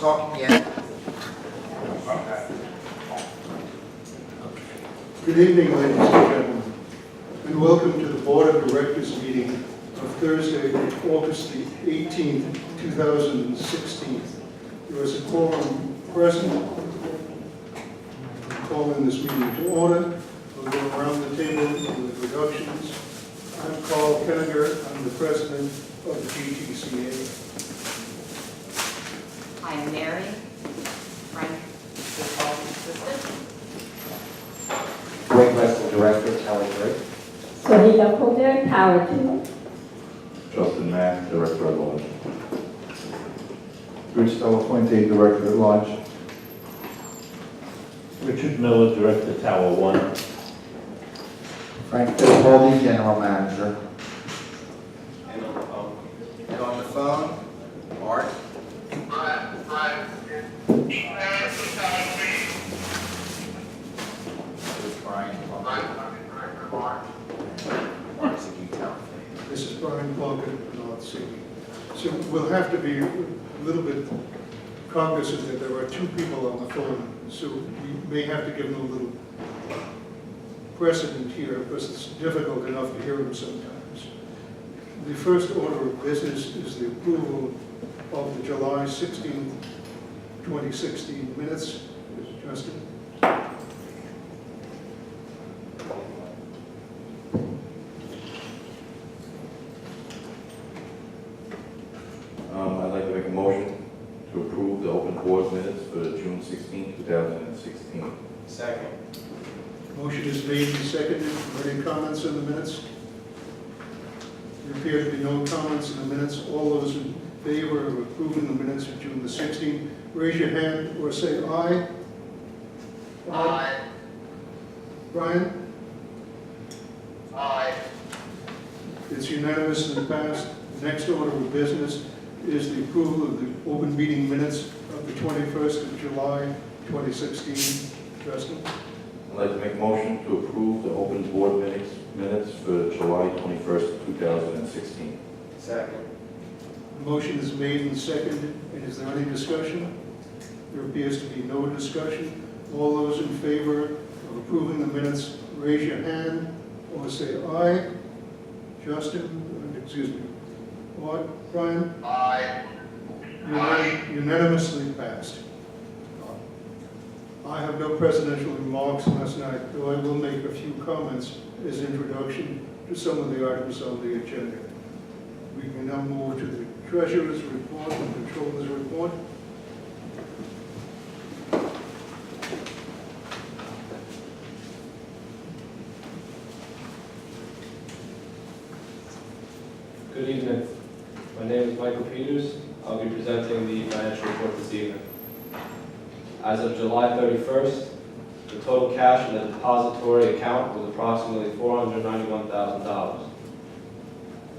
talking yet? Good evening, ladies and gentlemen, and welcome to the Board of Directors meeting of Thursday, August the 18th, 2016. There is a quorum present. Calling this meeting to order. We'll go around the table with introductions. I'm Carl Kenninger. I'm the president of the GTCA. I'm Mary, Frank, assistant. Wayne Weston, Director, Tower 3. Sonita Colbert, Tower 2. Justin Mack, Director at Large. Rich Delafuente, Director at Large. Richard Miller, Director, Tower 1. Frank Fittipaldi, General Manager. And on the phone, Art. This is Brian Plunket, North City. So we'll have to be a little bit cognizant that there are two people on the phone, so we may have to give them a little precedent here because it's difficult enough to hear them sometimes. The first order of business is the approval of the July 16th, 2016 minutes. Justin? I'd like to make a motion to approve the open board minutes for June 16, 2016. Second. Motion is made and seconded. Are there any comments on the minutes? There appear to be no comments in the minutes. All those in favor of approving the minutes of June the 16th, raise your hand or say aye. Aye. Brian? Aye. It's unanimously passed. The next order of business is the approval of the open meeting minutes of the 21st of July, 2016. Justin? I'd like to make a motion to approve the open board minutes for July 21st, 2016. Second. The motion is made and seconded. And is there any discussion? There appears to be no discussion. All those in favor of approving the minutes, raise your hand or say aye. Justin, excuse me. What? Brian? Aye. Unanimously passed. I have no presidential remarks last night, though I will make a few comments as introduction to some of the items on the agenda. We can now move to the Treasurer's report and Controller's report. Good evening. My name is Michael Peters. I'll be presenting the financial report this evening. As of July 31st, the total cash in the depository account was approximately $491,000.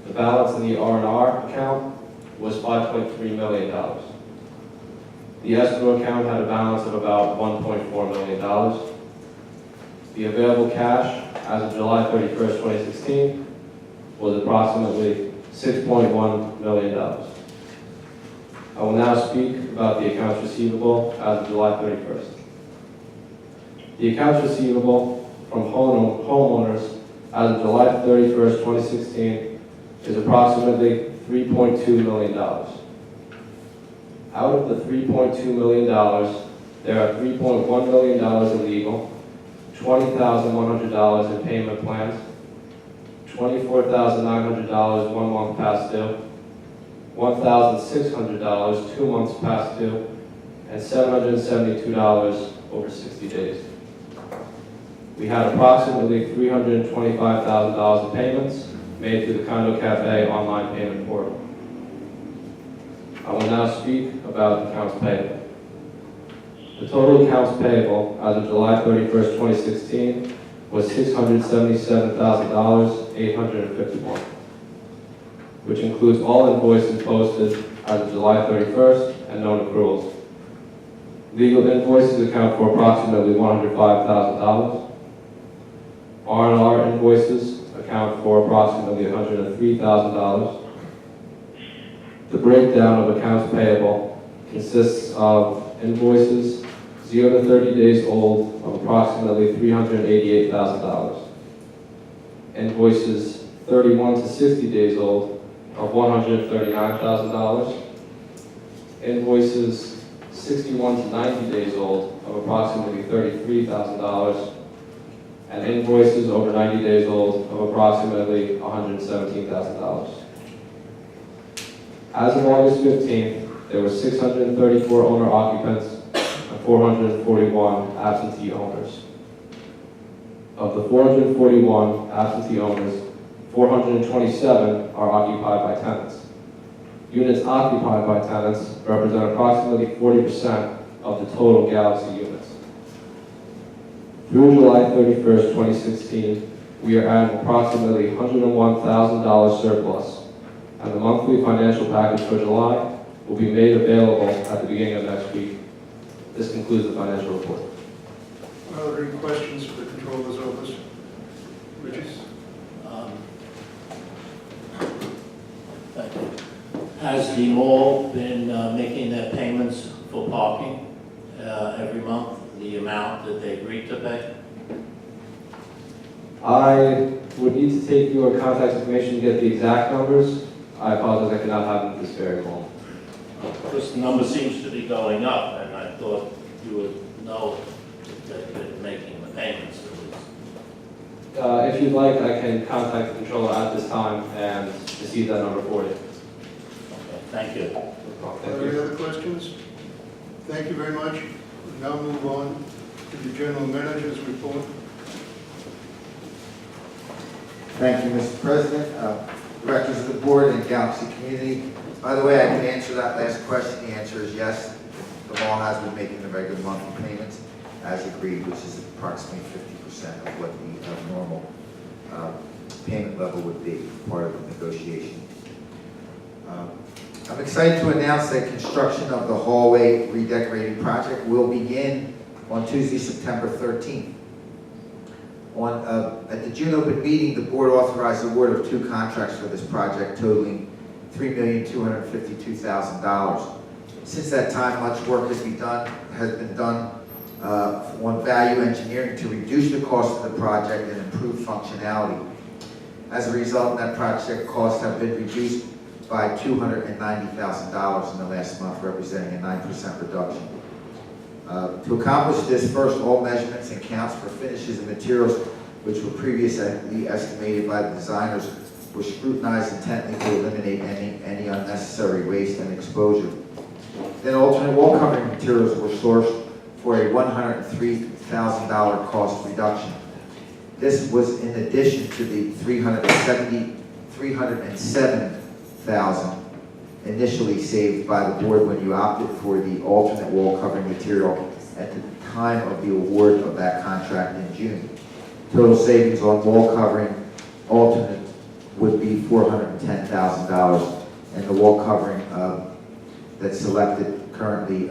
The balance in the R&R account was $5.3 million. The escrow account had a balance of about $1.4 million. The available cash as of July 31st, 2016 was approximately $6.1 million. I will now speak about the accounts receivable as of July 31st. The accounts receivable from homeowners as of July 31st, 2016 is approximately $3.2 million. Out of the $3.2 million, there are $3.1 million in legal, $20,100 in payment plans, $24,900 1 month past due, $1,600 2 months past due, and $772 over 60 days. We had approximately $325,000 in payments made through the Condo Cafe online payment portal. I will now speak about accounts payable. The total accounts payable as of July 31st, 2016 was $677,851, which includes all invoices posted as of July 31st and known accruals. Legal invoices account for approximately $105,000. R&R invoices account for approximately $103,000. The breakdown of accounts payable consists of invoices 0 to 30 days old of approximately $388,000. Invoices 31 to 60 days old of $139,000. Invoices 61 to 90 days old of approximately $33,000. And invoices over 90 days old of approximately $117,000. As of August 15th, there were 634 owner occupants and 441 absentee owners. Of the 441 absentee owners, 427 are occupied by tenants. Units occupied by tenants represent approximately 40% of the total Galaxy units. Through July 31st, 2016, we are at an approximately $101,000 surplus, and the monthly financial package for July will be made available at the beginning of next week. This concludes the financial report. Are there any questions for the Controller's Office? Richard? Thank you. Has the mall been making their payments for parking every month, the amount that they agreed to pay? I would need to take your contact information to get the exact numbers. I apologize, I cannot have them at this very moment. Because the number seems to be going up, and I thought you would know that they're making the payments at least. If you'd like, I can contact the controller at this time and receive that number for you. Okay, thank you. Are Thank there any you. other questions? Thank you very much. We'll now move on to the General Manager's report. Thank you, Mr. President, directors of the board and Galaxy community. By the way, I can answer that last question. The answer is yes. The mall has been making the regular monthly payments as agreed, which is approximately 50% of what the normal payment level would be, part of the negotiation. I'm excited to announce that construction of the hallway redecorating project will begin on Tuesday, September 13th. At the June open meeting, the board authorized the award of 2 contracts for this project totaling $3,252,000. Since that time, much work has been done on value engineering to reduce the cost of the project and improve functionality. As a result, net project costs have been reduced by $290,000 in the last month, representing a 9% reduction. To accomplish this, first, all measurements and counts for finishes and materials which were previously estimated by the designers were scrutinized intently to eliminate any unnecessary waste and exposure. Then alternate wall covering materials were sourced for a $103,000 cost reduction. This was in addition to the $307,000 initially saved by the board when you opted for the alternate wall covering material at the time of the award of that contract in June. Total savings on wall covering alternate would be $410,000, and the wall covering that's selected currently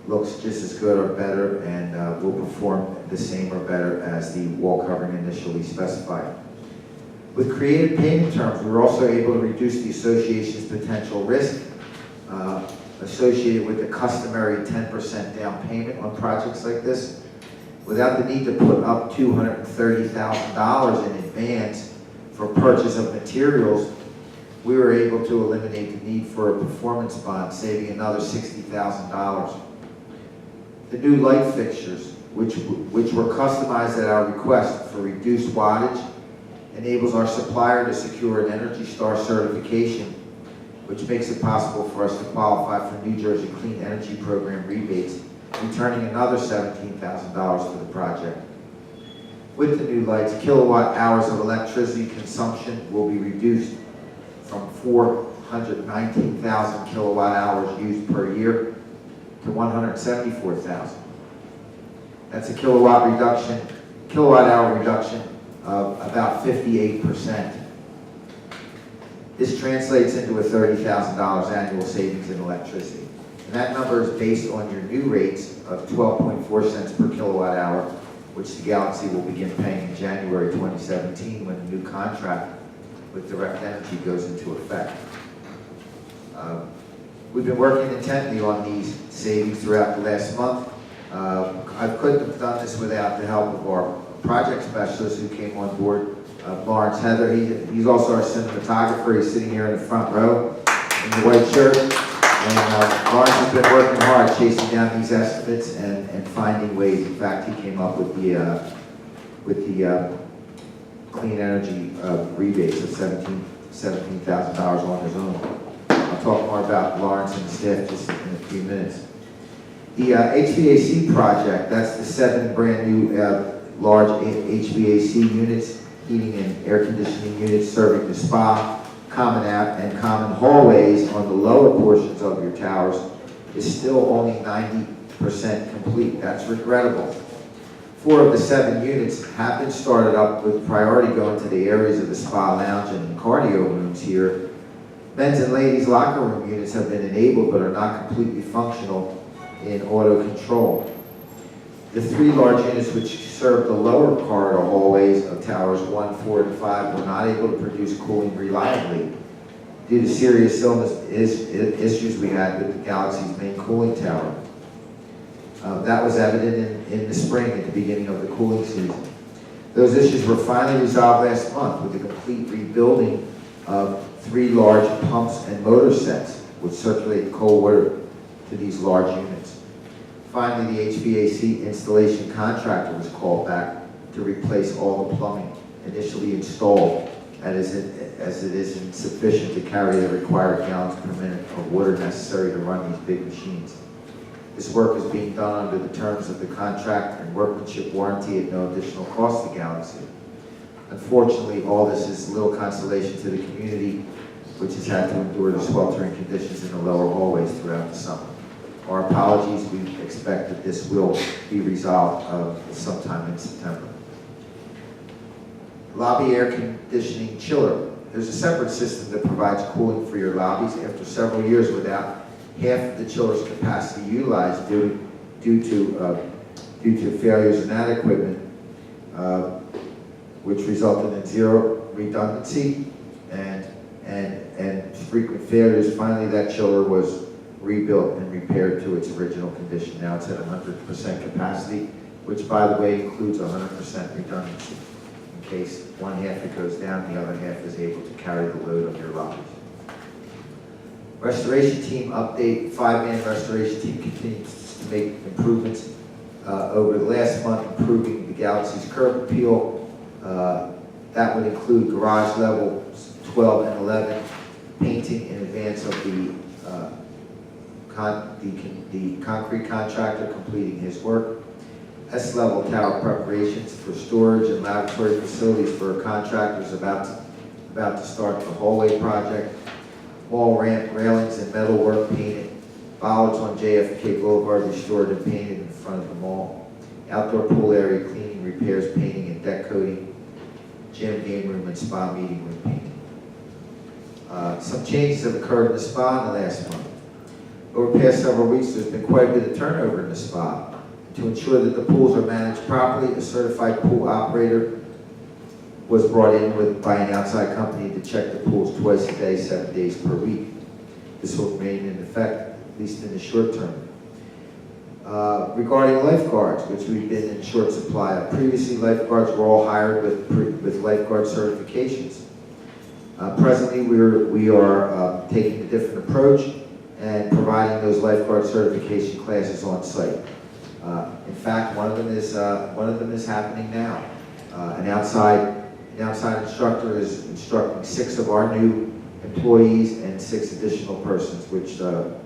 looks just as good or better and will perform the same or better as the wall covering initially specified. With creative payment terms, we were also able to reduce the association's potential risk associated with the customary 10% down payment on projects like this. Without the need to put up $230,000 in advance for purchase of materials, we were able to eliminate the need for a performance bond, saving another $60,000. The new light fixtures, which were customized at our request for reduced wattage, enables our supplier to secure an Energy Star certification, which makes it possible for us to qualify for New Jersey Clean Energy Program rebates, returning another $17,000 for the project. With the new lights, kilowatt hours of electricity consumption will be reduced from 419,000 kilowatt hours used per year to 174,000. That's a kilowatt hour reduction of about 58%. This translates into a $30,000 annual savings in electricity. And that number is based on your new rates of 12.4 cents per kilowatt hour, which the Galaxy will begin paying in January 2017 when the new contract with Direct Energy goes into effect. We've been working intently on these savings throughout the last month. I couldn't have done this without the help of our project specialist who came on board, Lawrence Heather. He's also our cinematographer. He's sitting here in the front row in the white shirt. And Lawrence has been working hard chasing down these estimates and finding ways. In fact, he came up with the clean energy rebates of $17,000 on his own. I'll talk more about Lawrence and the staff just in a few minutes. The HVAC project, that's the 7 brand new large HVAC units, heating and air conditioning units serving the spa, common app, and common hallways on the lower portions of your towers, is still only 90% complete. That's regrettable. 4 of the 7 units have been started up with priority going to the areas of the spa lounge and cardio rooms here. Men's and ladies' locker room units have been enabled but are not completely functional in auto control. The 3 large units which serve the lower corridor hallways of towers 1, 4, and 5 were not able to produce cooling reliably due to serious issues we had with the Galaxy's main cooling tower. That was evident in the spring at the beginning of the cooling season. Those issues were finally resolved last month with the complete rebuilding of 3 large pumps and motor sets which circulate cold water to these large units. Finally, the HVAC installation contractor was called back to replace all the plumbing initially installed, as it is insufficient to carry the required gallons per minute of water necessary to run these big machines. This work is being done under the terms of the contract and workmanship warranty at no additional cost to Galaxy. Unfortunately, all this is little consolation to the community, which has had to endure the sweltering conditions in the lower hallways throughout the summer. Our apologies. We expect that this will be resolved sometime in September. Lobby air conditioning chiller. There's a separate system that provides cooling for your lobbies. After several years without half of the chiller's capacity utilized due to failures in that equipment, which resulted in zero redundancy and frequent failures. Finally, that chiller was rebuilt and repaired to its original condition. Now it's at 100% capacity, which, by the way, includes 100% redundancy. In case one half it goes down, the other half is able to carry the load of your lobbies. Restoration team update. 5-man restoration team continues to make improvements over the last month, improving the Galaxy's curb appeal. That would include garage levels 12 and 11, painting in advance of the concrete contractor completing his work. S-level tower preparations for storage and laboratory facilities for contractors about to start the hallway project. Wall ramp railings and metal work painted. Bollards on JFK Boulevard restored and painted in front of the mall. Outdoor pool area cleaning, repairs, painting, and deck coating. Gym, game room, and spa meeting room painting. Some changes have occurred in the spa in the last month. Over the past several weeks, there's been quite a bit of turnover in the spa. To ensure that the pools are managed properly, a certified pool operator was brought in by an outside company to check the pools twice a day, 7 days per week. This will remain in effect, at least in the short term. Regarding lifeguards, which we've been in short supply of. Previously, lifeguards were all hired with lifeguard certifications. Presently, we are taking a different approach and providing those lifeguard certification classes on site. In fact, one of them is happening now. An outside instructor is instructing 6 of our new employees and 6 additional persons, which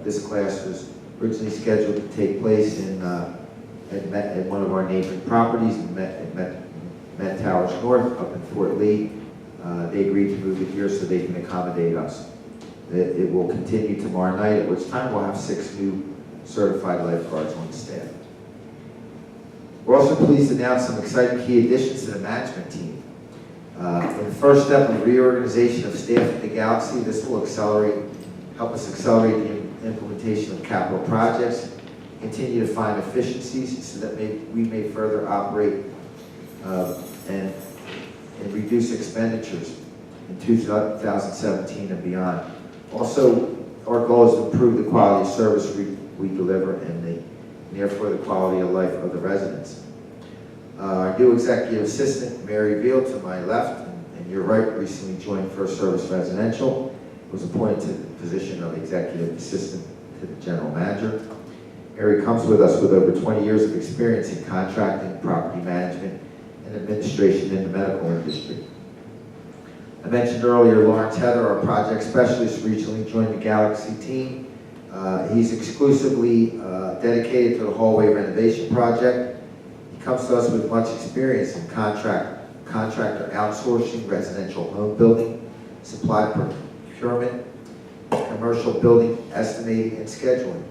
this class was originally scheduled to take place at one of our neighboring properties, Met Towers North, up in Fort Lee. They agreed to move it here so they can accommodate us. It will continue tomorrow night, at which time we'll have 6 new certified lifeguards on staff. We're also pleased to announce some exciting key additions to the management team. In the first step of reorganization of staff at the Galaxy, this will help us accelerate the implementation of capital projects, continue to find efficiencies so that we may further operate and reduce expenditures in 2017 and beyond. Also, our goal is to improve the quality of service we deliver and therefore the quality of life of the residents. Our new executive assistant, Mary Veal, to my left, and your right, recently joined First Service Residential, was appointed to the position of executive assistant to the general manager. Mary comes with us with over 20 years of experience in contracting, property management, and administration in the medical industry. I mentioned earlier Lawrence Heather, our project specialist, recently joined the Galaxy team. He's exclusively dedicated to the hallway renovation project. He comes to us with much experience in contractor outsourcing, residential home building, supply procurement, commercial building estimating and scheduling.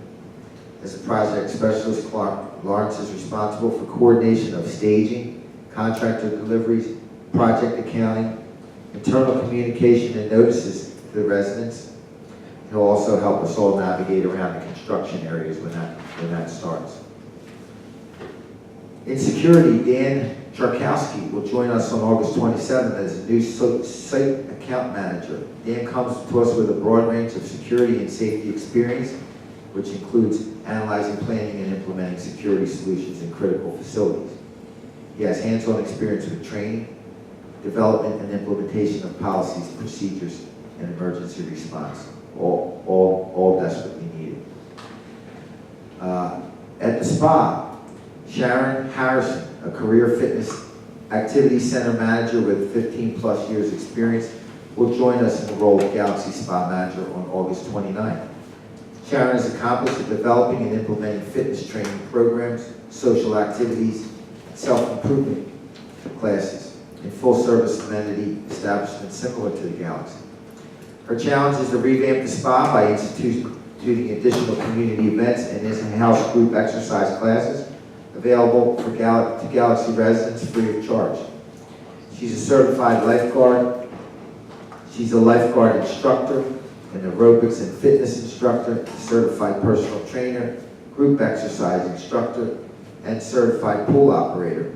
As a project specialist, Lawrence is responsible for coordination of staging, contractor deliveries, project accounting, internal communication and notices to the residents. He'll also help us all navigate around the construction areas when that starts. In security, Dan Charkowski will join us on August 27th as a new site account manager. Dan comes to us with a broad range of security and safety experience, which includes analyzing, planning, and implementing security solutions in critical facilities. He has hands-on experience with training, development, and implementation of policies, procedures, and emergency response, all desperately needed. At the spa, Sharon Harrison, a career fitness activity center manager with 15+ years experience, will join us in the role of Galaxy Spa Manager on August 29th. Sharon is accomplished at developing and implementing fitness training programs, social activities, and self-improvement classes in full-service amenity establishments similar to the Galaxy. Her challenge is to revamp the spa by instituting additional community events and in-house group exercise classes available to Galaxy residents free of charge. She's a certified lifeguard. She's a lifeguard instructor, an aerobics and fitness instructor, certified personal trainer, group exercise instructor, and certified pool operator.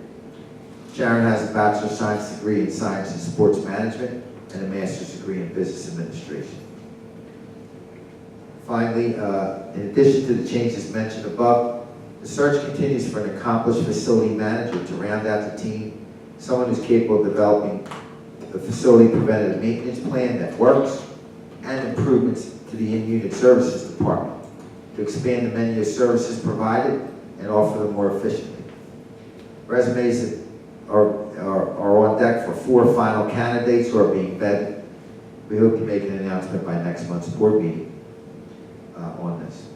Sharon has a Bachelor of Science degree in Science and Sports Management and a Master's degree in Business Administration. Finally, in addition to the changes mentioned above, the search continues for an accomplished facility manager to round out the team, someone who's capable of developing the facility preventative maintenance plan that works, and improvements to the in-unit services department to expand the menu of services provided and offer them more efficiently. Resumes are on deck for 4 final candidates who are being vetted. We hope to make an announcement by next month's board meeting on this.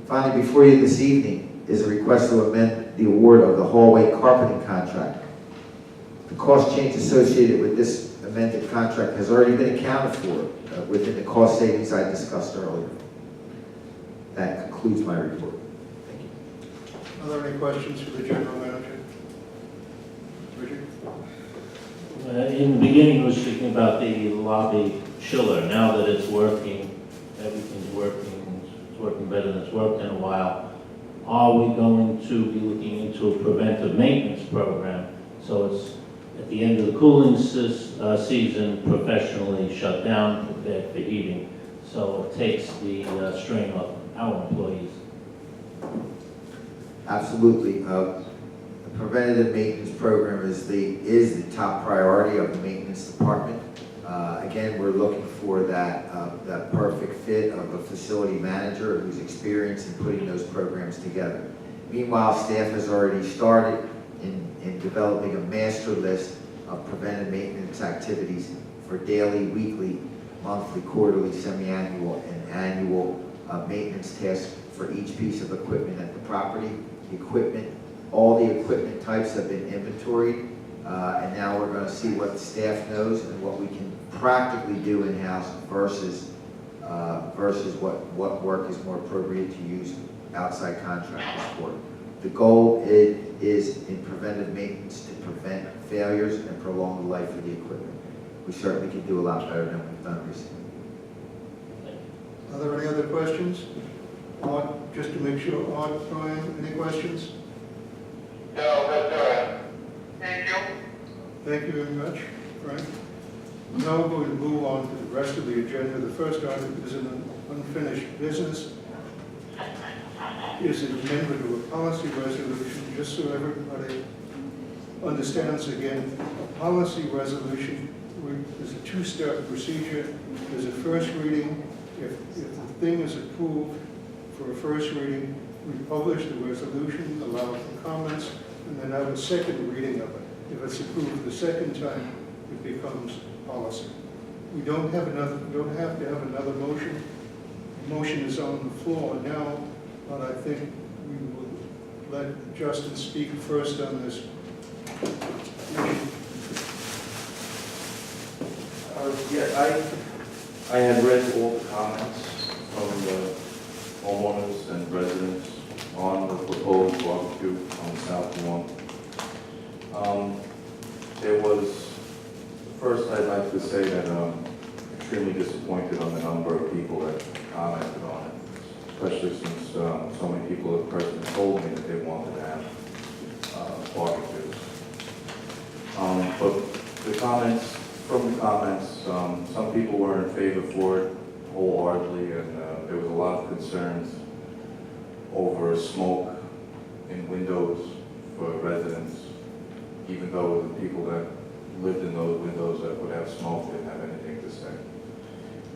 Finally, before you this evening is a request to amend the award of the hallway carpeting contract. The cost change associated with this amended contract has already been accounted for within the cost savings I discussed earlier. That concludes my report. Thank you. Are there any questions for the general manager? Richard? In the beginning, we were speaking about the lobby chiller. Now that it's working, everything's working, it's working better than it's worked in a while. Are we going to be looking into a preventive maintenance program? So it's at the end of the cooling season, professionally shut down, prepared for heating. So it takes the strain off our employees. Absolutely. The preventative maintenance program is the top priority of the maintenance department. Again, we're looking for that perfect fit of a facility manager who's experienced in putting those programs together. Meanwhile, staff has already started in developing a master list of preventive maintenance activities for daily, weekly, monthly, quarterly, semi-annual, and annual maintenance tasks for each piece of equipment at the property. All the equipment types have been inventoried, and now we're going to see what the staff knows and what we can practically do in-house versus what work is more appropriate to use outside contractors for. The goal is in preventive maintenance to prevent failures and prolong the life of the equipment. We certainly can do a lot better than we've done recently. Are there any other questions? Art, just to make sure, Art, Brian, any questions? No, that's all right. Thank you. Thank you very much, Frank. Now we're going to move on to the rest of the agenda. The first item is an unfinished business is an amendment to a policy resolution, just so everybody understands again. A policy resolution is a two-step procedure. There's a first reading. If the thing is approved for a first reading, we publish the resolution, allow for comments, and then have a second reading of it. If it's approved the second time, it becomes policy. We don't have to have another motion. The motion is on the floor now, but I think we will let Justin speak first on this issue. Yeah, I had read all the comments from the homeowners and residents on the proposed barbecue on the South Lawn. First I'd like to say that I'm extremely disappointed on the number of people that commented on it, especially since so many people at present told me that they wanted to have barbecues. But from the comments, some people were in favor for it wholeheartedly, and there was a lot of concerns over smoke in windows for residents, even though the people that lived in those windows that would have smoke didn't have anything to say.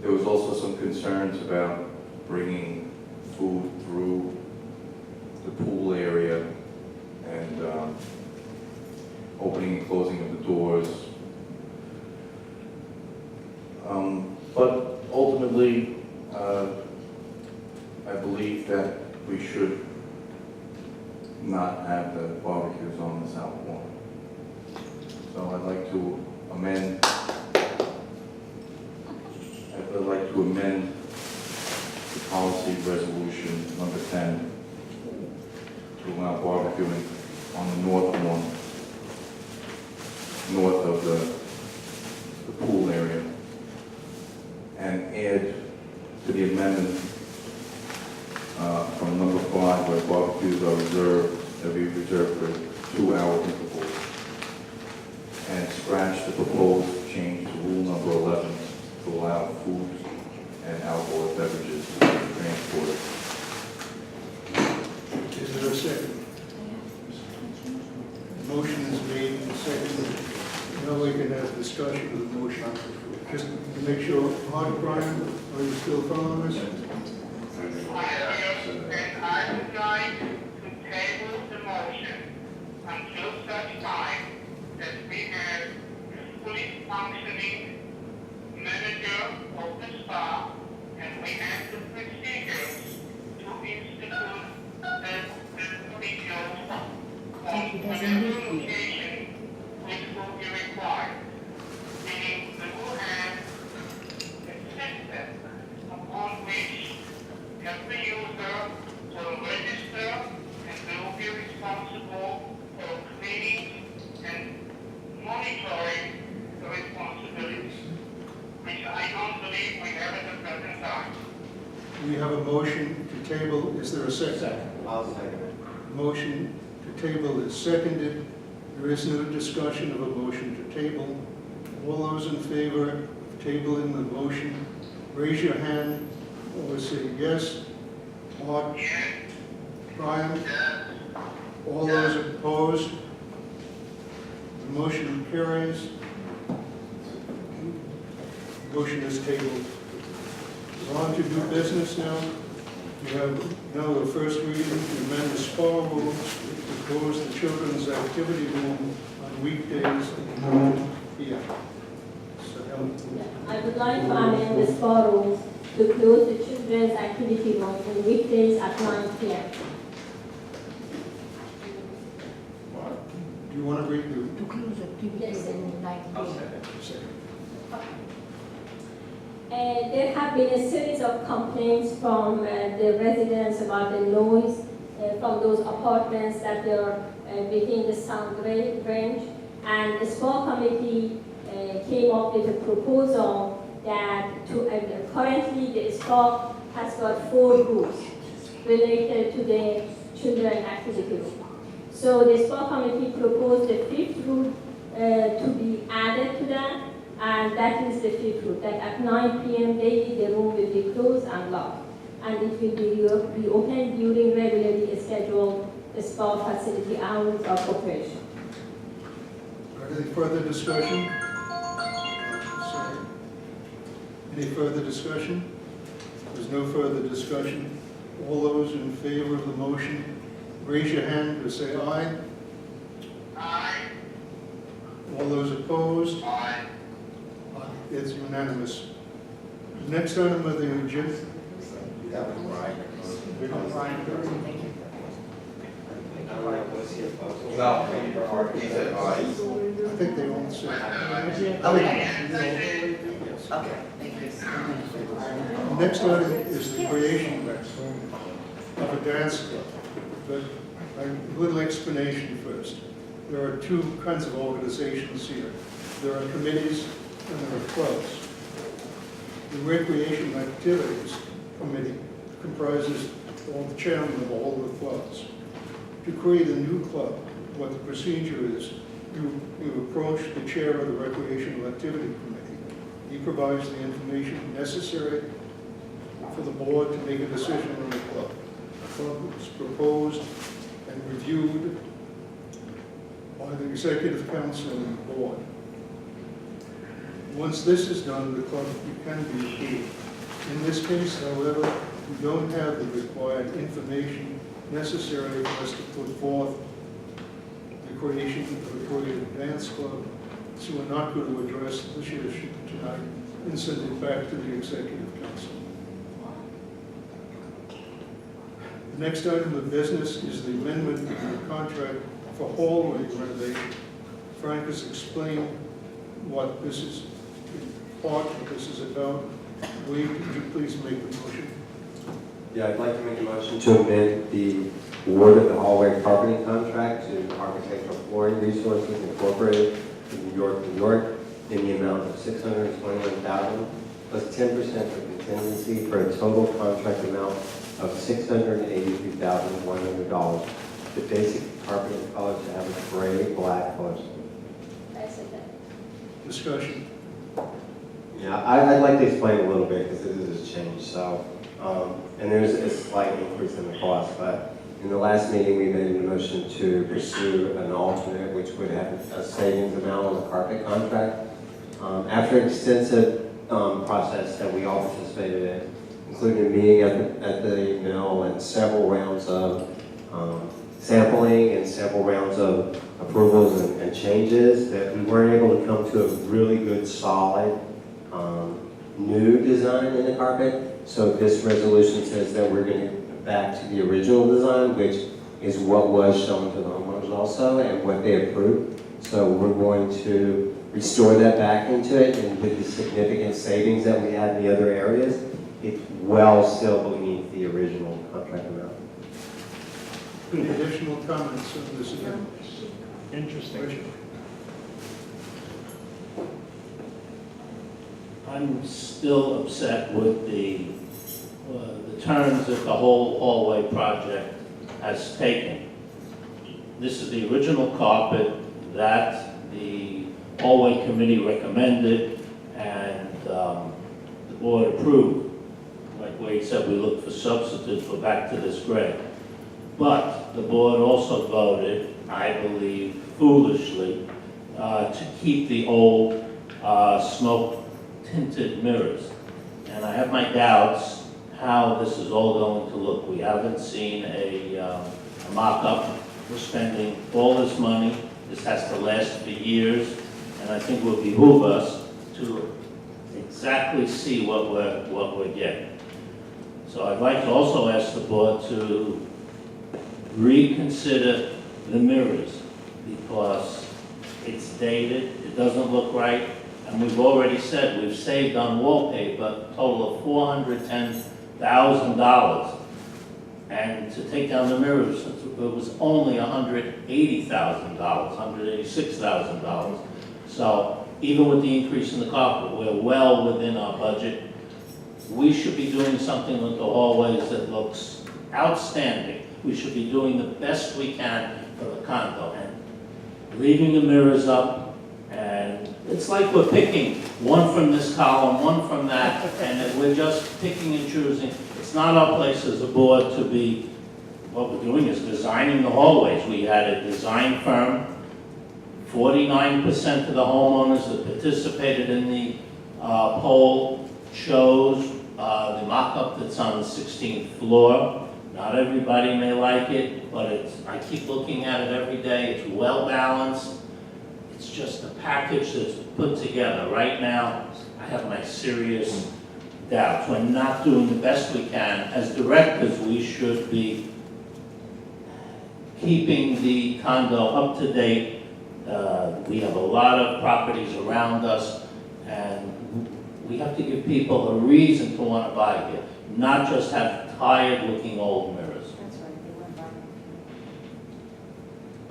There was also some concerns about bringing food through the pool area and opening and closing of the doors. But ultimately, I believe that we should not have the barbecues on the South Lawn. So I'd like to amend the policy resolution number 10 to allow barbecuing on the North Lawn, north of the pool area, and add to the amendment from number 5, where barbecues are reserved, they'll be reserved for 2-hour intervals, and scratch the proposed change to rule number 11 to allow food and alcoholic beverages to be transported. Is there a second? Motion is made and seconded. Now we can have discussion of the motion. Just to make sure, Brian, are you still following us? And I would like to table the motion until such time that we have a fully functioning manager of the spa, and we have the procedures to institute the procedures on whatever location which will be required. Meaning we will have a system upon which every user will register, and we will be responsible for cleaning and monitoring the responsibilities, which I don't believe we have at the present time. We have a motion to table. Is there a second? I'll second it. Motion to table is seconded. There is no discussion of a motion to table. All those in favor of tabling the motion, raise your hand or say yes. Art? Yes, Brian? yes, All those opposed? The motion carries. Motion is tabled. We're on to do business now. We have now the first reading to amend the spa rules to close the children's activity room on weekdays at 9 p.m. So, Helen. I would like to amend the spa rules to close the children's activity room on weekdays at 9 p.m. Do you want to read the To close activities in 9 p.m. second? There have been a series of complaints from the residents about the noise from those apartments that they are within the sound range. And the spa committee came up with a proposal that currently the spa has got 4 rules related to the children activity room. So the spa committee proposed the 5th rule to be added to that, And that is the fifth rule, that at 9 p.m. daily, the room will be closed and locked. And it will be reopened during regularly scheduled spa facility hours of operation. Any further discussion? Sorry. Any further discussion? There's no further discussion. All those in favor of the motion, raise your hand or say aye. Aye. All those opposed? Aye. It's unanimous. Next item of the agenda. That was Brian. No, he said aye. I think they all said. Okay, thank you. Next item is the creation of a dance club. But a little explanation first. There are two kinds of organizations here. There are committees and there are clubs. The Recreation Activities Committee comprises all the chairmen of all the clubs. To create a new club, what the procedure is, you approach the chair of the Recreational Activity Committee. He provides the information necessary for the board to make a decision on the club. The club is proposed and reviewed by the Executive Council and the board. Once this is done, the club can be approved. In this case, however, we don't have the required information necessary for us to put forth the creation of a creative dance club, so we're not going to address this issue tonight and send it back to the Executive Council. The next item of business is the amendment of the contract for hallway renovation. Frank has explained what this is, part of what this is about. Wade, could you please make the motion? Yeah, I'd like to make a motion to amend the award of the hallway carpeting contract to Architectural Flooring Resources Incorporated in New York, in the amount of $621,000 plus 10% of contingency for a total contract amount of $683,100. The basic carpeting color to have a gray-black color scheme. I said that. Discussion. Yeah, I'd like to explain a little bit because this is a change. So, and there's a slight increase in the cost, but in the last meeting we made a motion to pursue an alternate which would have a savings amount on the carpet contract. After an extensive process that we all participated in, including a meeting at the mill and several rounds of sampling and several rounds of approvals and changes, that we weren't able to come to a really good, solid, new design in the carpet. So this resolution says that we're going to get back to the original design, which is what was shown to the homeowners also and what they approved. So we're going to restore that back into it, and with the significant savings that we had in the other areas, it's well still beneath the original contract amount. Any additional comments on this again? Interesting. I'm still upset with the turns that the whole hallway project has taken. This is the original carpet that the hallway committee recommended and the board approved. Like Wade said, we look for substitutes for back to this gray. But the board also voted, I believe foolishly, to keep the old smoke tinted mirrors. And I have my doubts how this is all going to look. We haven't seen a mock-up. We're spending all this money. This has to last for years. And I think it will behoove us to exactly see what we're getting. So I'd like to also ask the board to reconsider the mirrors because it's dated, it doesn't look right, and we've already said we've saved on wallpaper a total of $410,000. And to take down the mirrors, it was only $180,000, $186,000. So even with the increase in the carpet, we're well within our budget. We should be doing something with the hallways that looks outstanding. We should be doing the best we can for the condo and leaving the mirrors up and it's like we're picking one from this column, one from that, and that we're just picking and choosing. It's not our place as a board to be, what we're doing is designing the hallways. We had a design firm, 49% of the homeowners that participated in the poll chose the mock-up that's on the 16th floor. Not everybody may like it, but I keep looking at it every day. It's well-balanced. It's just a package that's put together. Right now, I have my serious doubts. We're not doing the best we can. As directors, we should be keeping the condo up to date. We have a lot of properties around us, and we have to give people a reason to want to buy here, not just have tired-looking old mirrors. That's right, they went by.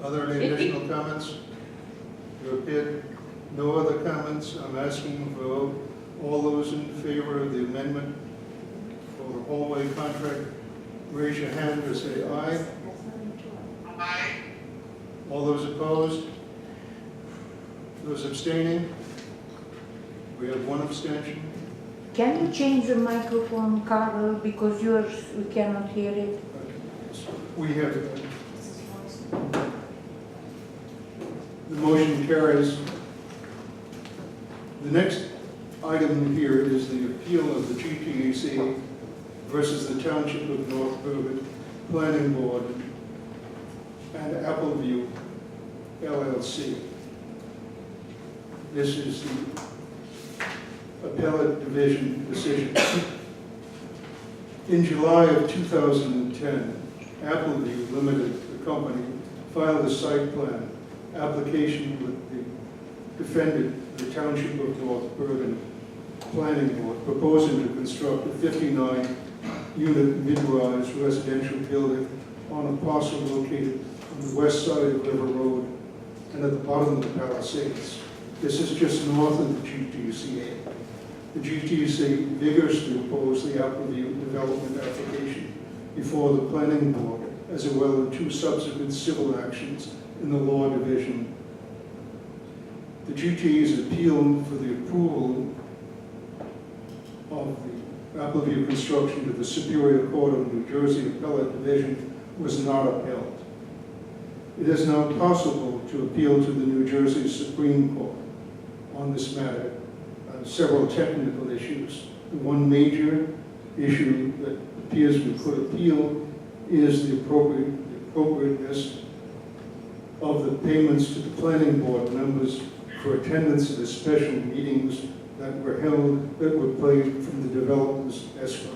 Are there any additional comments? There appear no other comments. I'm asking for a vote. All those in favor of the amendment for the hallway contract, raise your hand or say aye. Aye. All those opposed? Those abstaining? We have one abstention. Can you change the microphone, Carl, because yours, we cannot hear it? We have it. The motion carries. The next item here is the appeal of the GTEC versus the Township of North Berwick Planning Board and Appleview LLC. This is the appellate division decision. In July of 2010, Appleview Limited, the company, filed a site plan application with the defendant, the Township of North Bergen Planning Board, proposing to construct a 59-unit mid-rise residential building on a parcel located on the west side of River Road and at the bottom of the Palisades. This is just north of the GTCA. The GTCA vigorously opposed the Appleview development application before the Planning Board, as well as 2 subsequent civil actions in the Law Division. The GT's appeal for the approval of the Appleview construction to the Superior Court of New Jersey Appellate Division was not upheld. It is now possible to appeal to the New Jersey Supreme Court on this matter on several technical issues. The one major issue that appears we could appeal is the appropriateness of the payments to the Planning Board members for attendance at the special meetings that were held, that were paid from the developer's escrow.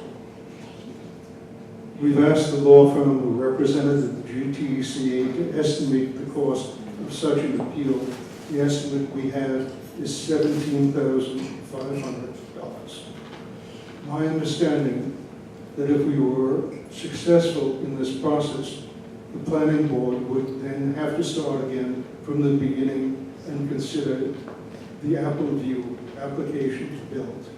We've asked the law firm who represented the GTCA to estimate the cost of such an appeal. The estimate we have is $17,500. My understanding that if we were successful in this process, the Planning Board would then have to start again from the beginning and consider the Appleview application to build.